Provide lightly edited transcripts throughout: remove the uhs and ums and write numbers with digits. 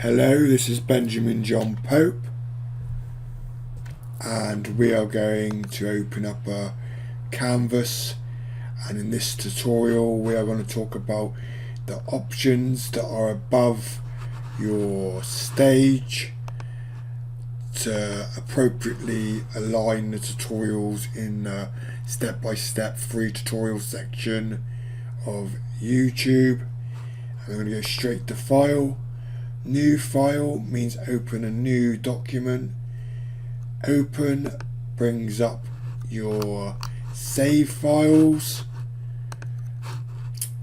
Hello, this is Benjamin John Pope, and we are going to open up a canvas, and in this tutorial we are going to talk about the options that are above your stage to appropriately align the tutorials in the step-by-step free tutorial section of YouTube. And we're going to go straight to File. New file means open a new document. Open brings up your save files.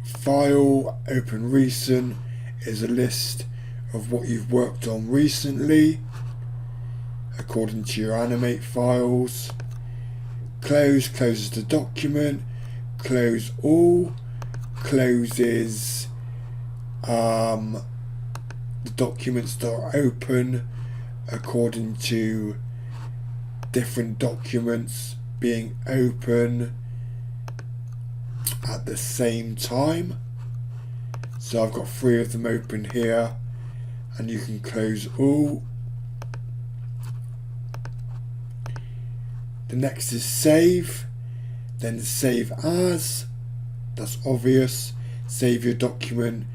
File, open recent is a list of what you've worked on recently according to your animate files. Close closes the document. Close all closes the documents that are open according to different documents being open at the same time. So I've got 3 of them open here, and you can close all. The next is save, then save as. That's obvious. Save your document.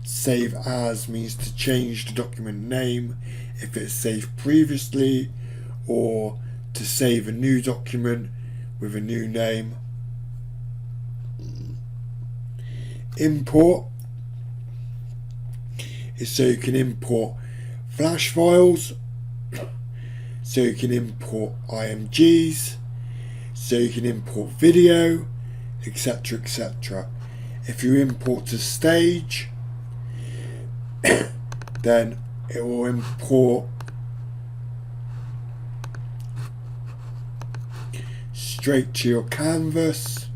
Save as means to change the document name if it's saved previously, or to save a new document with a new name. Import is so you can import flash files, so you can import IMGs, so you can import video, etc, etc. If you import to stage, then it will import straight to your canvas,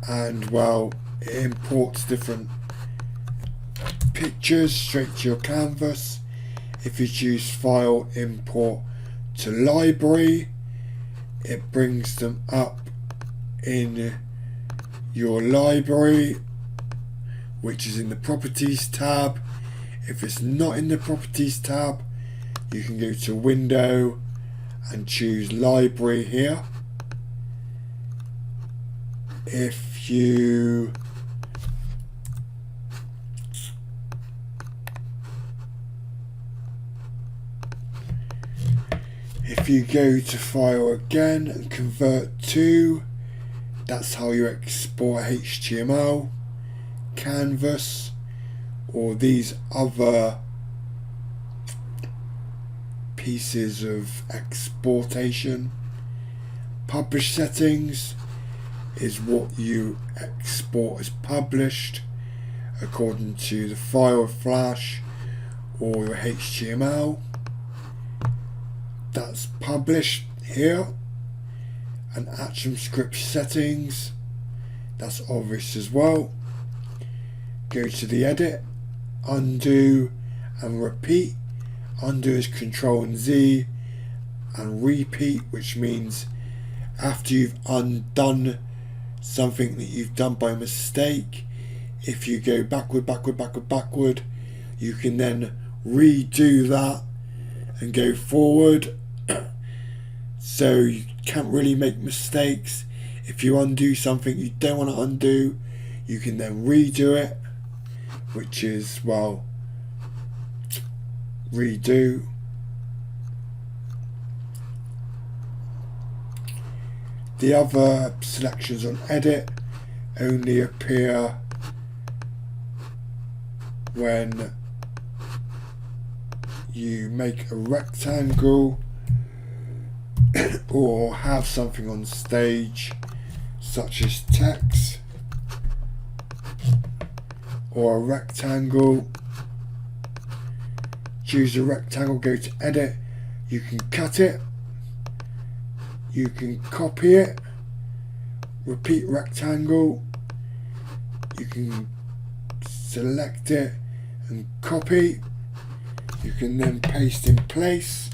and it imports different pictures straight to your canvas. If you choose File, Import to Library, it brings them up in your library, which is in the Properties tab. If it's not in the Properties tab, you can go to Window and choose Library here. If you go to File again and Convert to, that's how you export HTML, Canvas, or these other pieces of exportation. Publish settings is what you export as published according to the file Flash or your HTML. That's published here. And action script settings, that's obvious as well. Go to the edit, undo and repeat. Undo is Control and Z, and repeat, which means after you've undone something that you've done by mistake, if you go backward, you can then redo that and go forward. So you can't really make mistakes. If you undo something you don't want to undo, you can then redo it, which is, redo. The other selections on edit only appear when you make a rectangle or have something on stage such as text or a rectangle. Choose a rectangle, go to edit, you can cut it, you can copy it, repeat rectangle, you can select it and copy, you can then paste in place,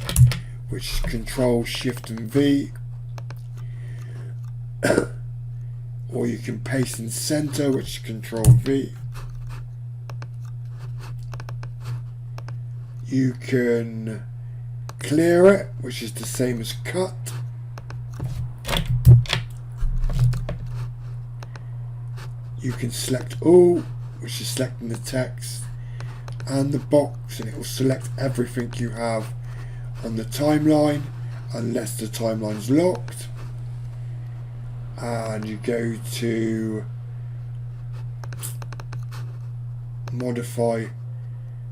which is Control Shift and V, or you can paste in center, which is Control V. You can clear it, which is the same as cut. You can select all, which is selecting the text and the box, and it will select everything you have on the timeline unless the timeline's locked. And you go to modify,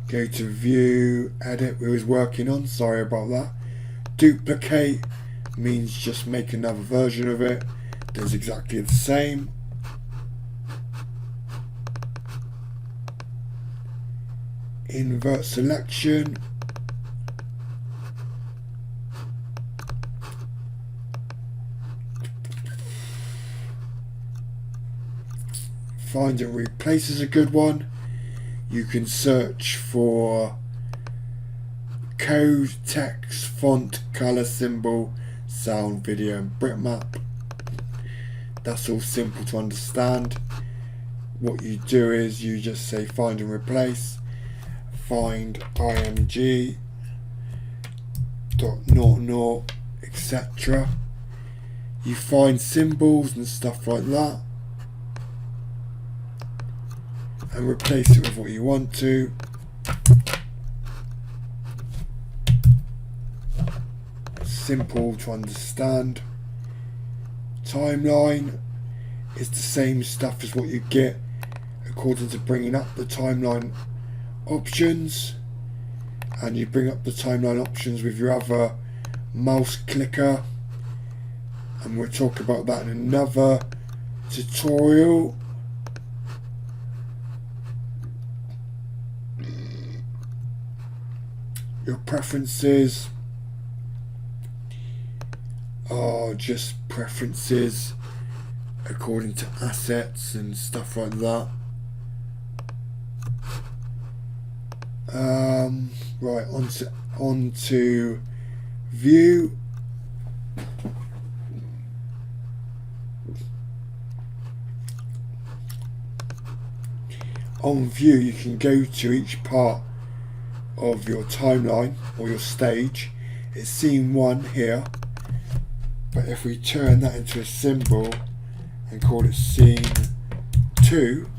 go to view, edit, we was working on, sorry about that. Duplicate means just make another version of it, does exactly the same. Invert selection, find and replace is a good one. You can search for code, text, font, color, symbol, sound, video and bitmap. That's all simple to understand. What you do is you just say find and replace, find img .00 etc. You find symbols and stuff like that and replace it with what you want to. Simple to understand. Timeline is the same stuff as what you get according to bringing up the timeline options, and you bring up the timeline options with your other mouse clicker, and we'll talk about that in another tutorial. Your preferences are just preferences according to assets and stuff like that. Right, onto view. On view, you can go to each part of your timeline or your stage. It's scene 1 here, but if we turn that into a symbol and call it scene 2,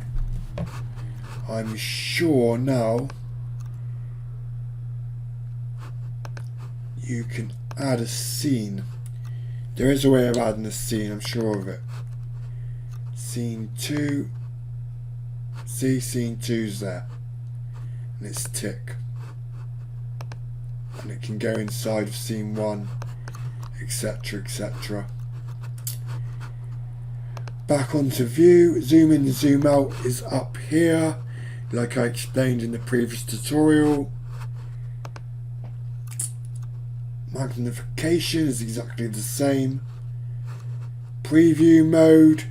I'm sure now you can add a scene. There is a way of adding a scene, I'm sure of it. Scene 2, see, scene 2's there, and it's tick, and it can go inside of scene 1, etc, etc. Back onto view, zoom in and zoom out is up here, like I explained in the previous tutorial. Magnification is exactly the same. Preview mode,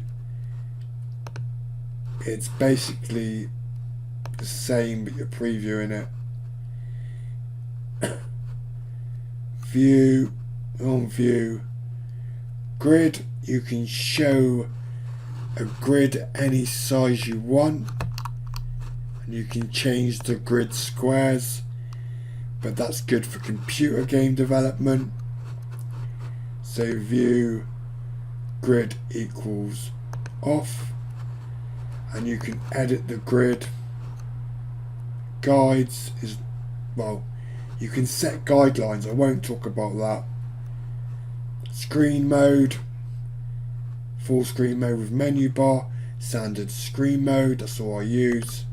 it's basically the same, but you're previewing it. View, on view, grid, you can show a grid any size you want, and you can change the grid squares, but that's good for computer game development. So view grid equals off, and you can edit the grid. Guides is, well, you can set guidelines, I won't talk about that. Screen mode, full screen mode with menu bar, standard screen mode, that's all I use.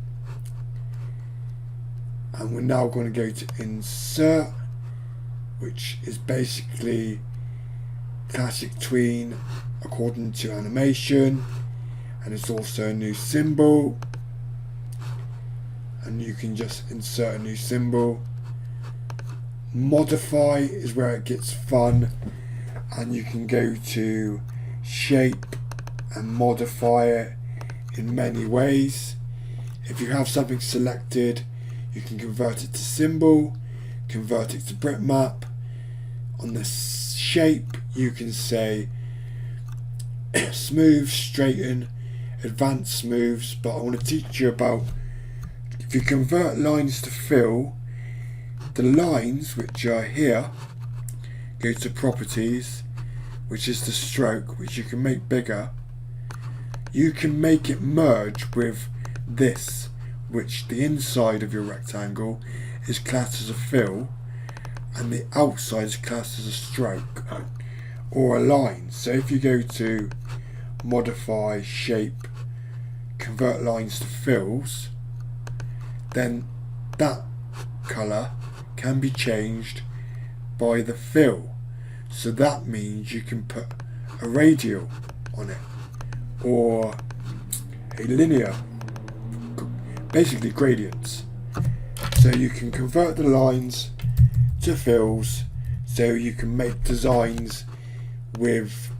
And we're now going to go to insert, which is basically classic tween according to animation, and it's also a new symbol, and you can just insert a new symbol. Modify is where it gets fun, and you can go to shape and modify it in many ways. If you have something selected, you can convert it to symbol, convert it to bitmap. On the shape, you can say smooth, straighten, advanced smooths, but I want to teach you about, if you convert lines to fill, The lines which are here go to properties, which is the stroke, which you can make bigger. You can make it merge with this, which the inside of your rectangle is classed as a fill and the outside is classed as a stroke or a line. So if you go to modify, shape, convert lines to fills, then that colour can be changed by the fill. So that means you can put a radial on it or a linear, basically gradients. So you can convert the lines to fills, so you can make designs with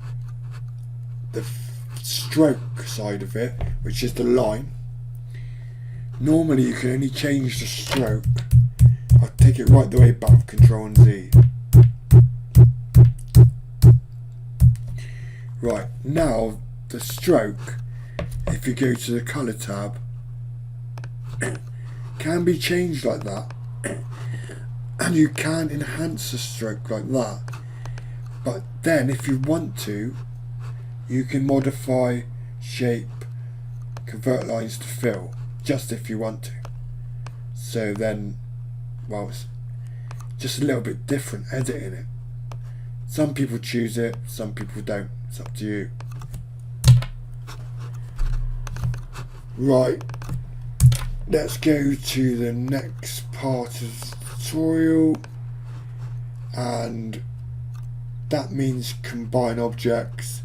the stroke side of it, which is the line. Normally you can only change the stroke. I'll take it right the way back with Control and Z. Right, now the stroke, if you go to the colour tab, can be changed like that, and you can enhance the stroke like that. But then if you want to, you can modify, shape, convert lines to fill, just if you want to. So then, well, it's just a little bit different editing it. Some people choose it, some people don't. It's up to you. Right, let's go to the next part of the tutorial, and that means combine objects.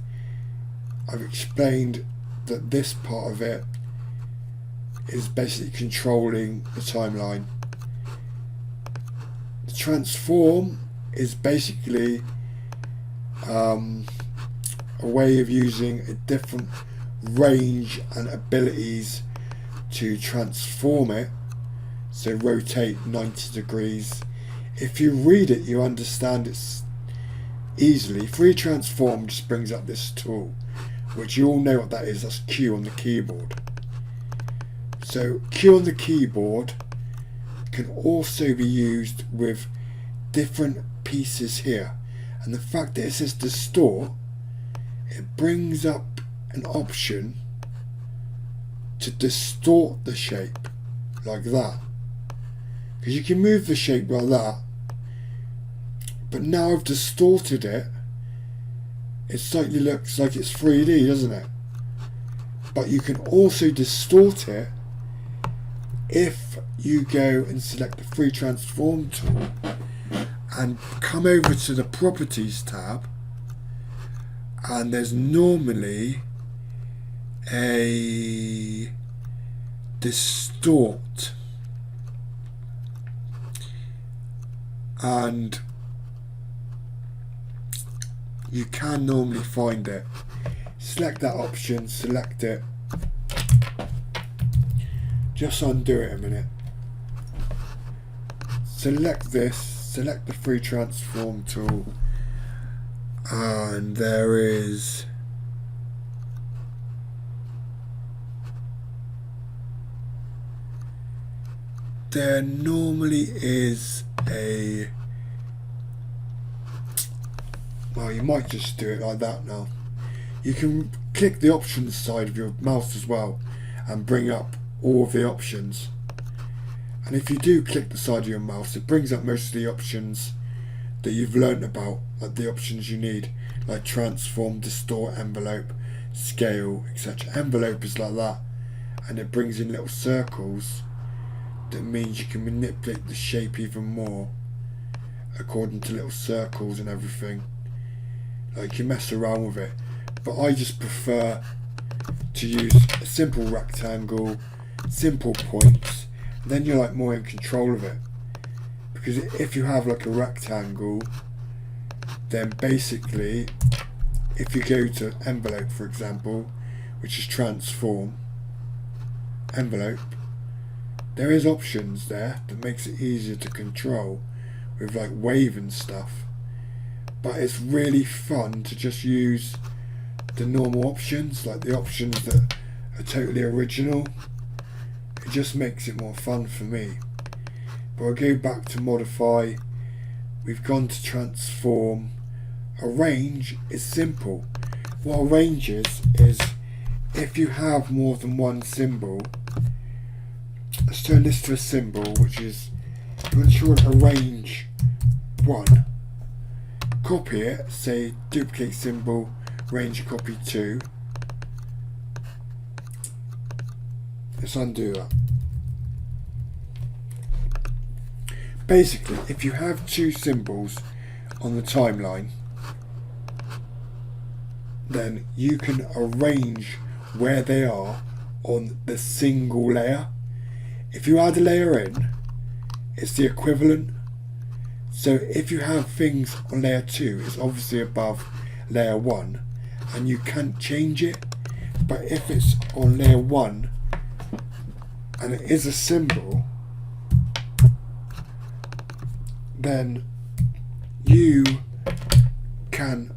I've explained that this part of it is basically controlling the timeline. The transform is basically a way of using a different range and abilities to transform it, so rotate 90 degrees. If you read it, you understand it easily. Free transform just brings up this tool, which you all know what that is. That's Q on the keyboard. So Q on the keyboard can also be used with different pieces here, and the fact that it says distort, it brings up an option to distort the shape like that, because you can move the shape like that, but now I've distorted it, it slightly looks like it's 3D, doesn't it? But you can also distort it if you go and select the free transform tool and come over to the properties tab, and there's normally a distort, and you can normally find it. Select that option, select it, just undo it a minute, select this, select the free transform tool, and there normally is a, well, you might just do it like that now. You can click the options side of your mouse as well and bring up all of the options. And if you do click the side of your mouse, it brings up most of the options that you've learnt about, like the options you need, like transform, distort, envelope, scale, etc. Envelope is like that, and it brings in little circles. That means you can manipulate the shape even more according to little circles and everything. Like, you mess around with it, but I just prefer to use a simple rectangle, simple points, and then you're like more in control of it. Because if you have like a rectangle, then basically if you go to envelope, for example, which is transform, envelope, there is options there that makes it easier to control with like wave and stuff, but it's really fun to just use the normal options, like the options that are totally original. It just makes it more fun for me. But I'll go back to modify. We've gone to transform. Arrange is simple. What arrange is if you have more than one symbol, let's turn this to a symbol, which is, once you want to arrange one, copy it, say duplicate symbol, range copy 2. Let's undo that. Basically, if you have two symbols on the timeline, then you can arrange where they are on the single layer. If you add a layer in, it's the equivalent. So if you have things on layer 2, it's obviously above layer 1 and you can't change it. But if it's on layer 1 and it is a symbol, then you can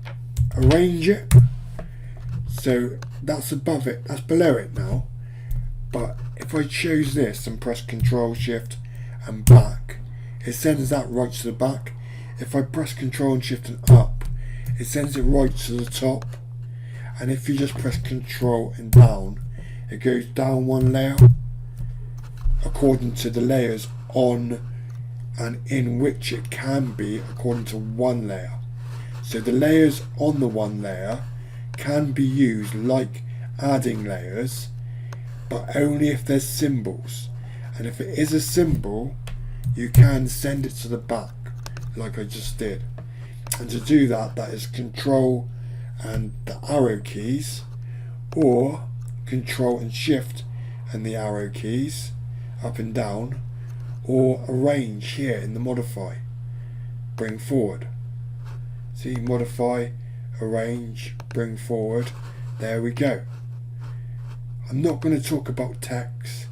arrange it. So that's above it, that's below it now. But if I choose this and press Control Shift and back, it sends that right to the back. If I press Control and Shift and up, it sends it right to the top. And if you just press Control and down, it goes down one layer according to the layers on and in which it can be according to one layer. So the layers on the one layer can be used like adding layers, but only if there's symbols. And if it is a symbol, you can send it to the back like I just did. And to do that, that is Control and the arrow keys, or Control and Shift and the arrow keys up and down, or arrange here in the modify, bring forward. See, modify, arrange, bring forward. There we go. I'm not going to talk about text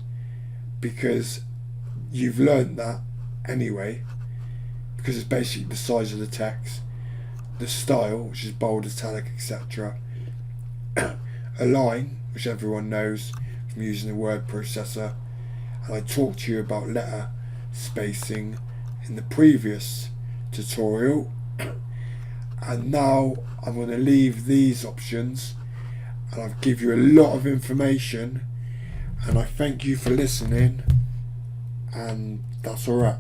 because you've learned that anyway, because it's basically the size of the text, the style, which is bold, italic, etc. Align, which everyone knows from using the word processor, and I talked to you about letter spacing in the previous tutorial. And now I'm going to leave these options, and I've give you a lot of information, and I thank you for listening, and that's all right.